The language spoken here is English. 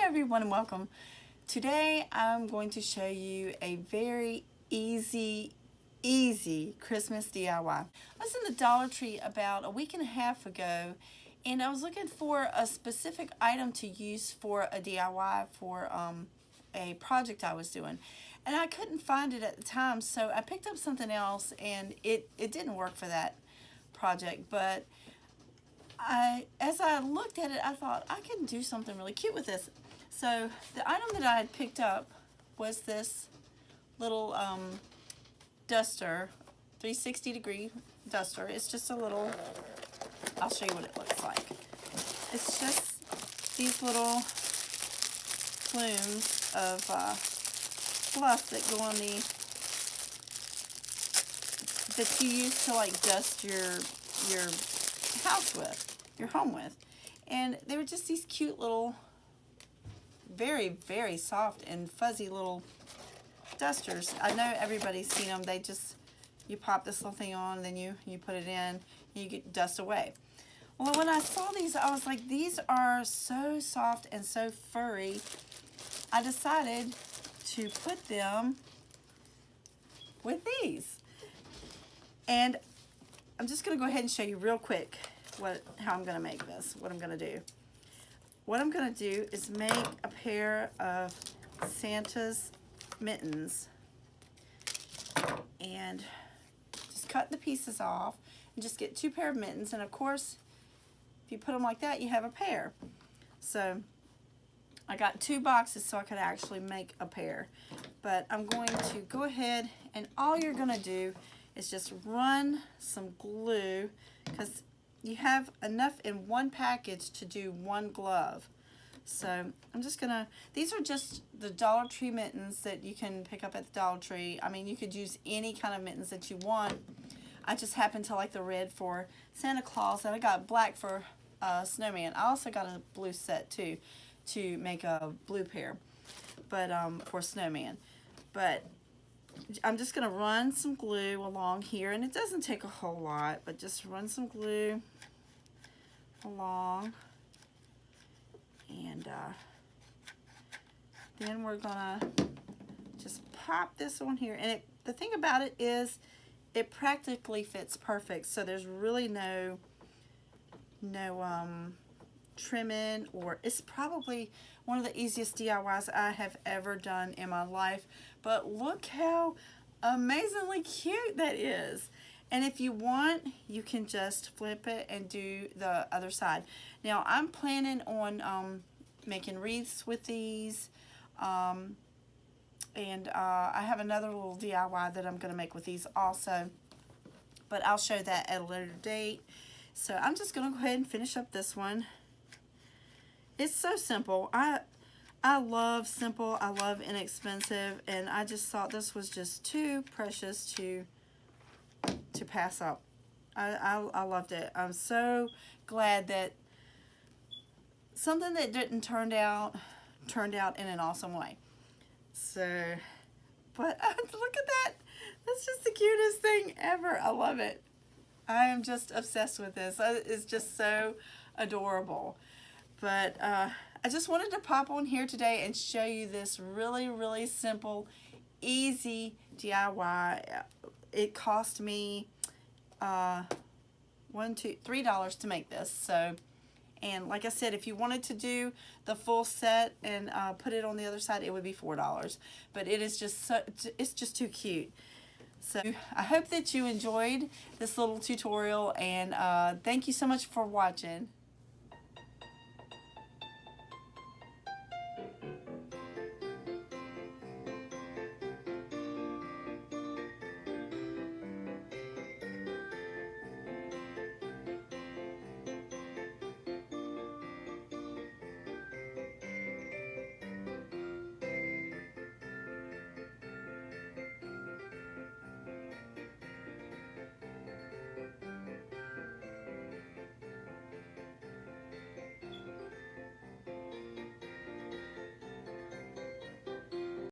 everyone and welcome. Today I'm going to show you a very easy Christmas DIY. I was in the Dollar Tree about a week and a half ago and I was looking for a specific item to use for a DIY for a project I was doing. And I couldn't find it at the time, so I picked up something else and it didn't work for that project. But as I looked at it, I thought I can do something really cute with this. So the item that I had picked up was this little duster, 360-degree duster. It's just a little, I'll show you what it looks like. It's just these little plumes of fluff that go on that you use to like dust your house with, your home with. And they were just these cute little, very soft and fuzzy little dusters. I know everybody's seen them. They just, you pop this little thing on and then you put it in and you get dust away. Well, when I saw these, I was like, these are so soft and so furry. I decided to put them with these. And I'm just going to go ahead and show you real quick how I'm going to make this, what I'm going to do. What I'm going to do is make a pair of Santa's mittens and just cut the pieces off and just get 2 pair of mittens. And of course, if you put them like that, you have a pair. So I got 2 boxes so I could actually make a pair. But I'm going to go ahead and all you're going to do is just run some glue, because you have enough in one package to do 1 glove. So I'm just gonna, these are just the Dollar Tree mittens that you can pick up at the Dollar Tree. I mean, you could use any kind of mittens that you want. I just happen to like the red for Santa Claus, and I got black for Snowman. I also got a blue set too to make a blue pair, but for Snowman. But I'm just gonna run some glue along here, and it doesn't take a whole lot, but just run some glue along, and then we're gonna just pop this on here. And the thing about it is it practically fits perfect, so there's really no trimming, or it's probably one of the easiest DIYs I have ever done in my life. But look how amazingly cute that is. And if you want, you can just flip it and do the other side. Now I'm planning on making wreaths with these, and I have another little DIY that I'm going to make with these also, but I'll show that at a later date. So I'm just going to go ahead and finish up this one. It's so simple. I love simple, I love inexpensive, and I just thought this was just too precious to pass up. I loved it. I'm so glad that something that didn't turn out in an awesome way. So, but look at that. That's just the cutest thing ever. I love it. I am just obsessed with this. It's just so adorable. But I just wanted to pop on here today and show you this really simple, easy DIY. It cost me $3 to make this. So, and like I said, if you wanted to do the full set and put it on the other side, it would be $4. But it is just it's just too cute. So I hope that you enjoyed this little tutorial, and thank you so much for watching.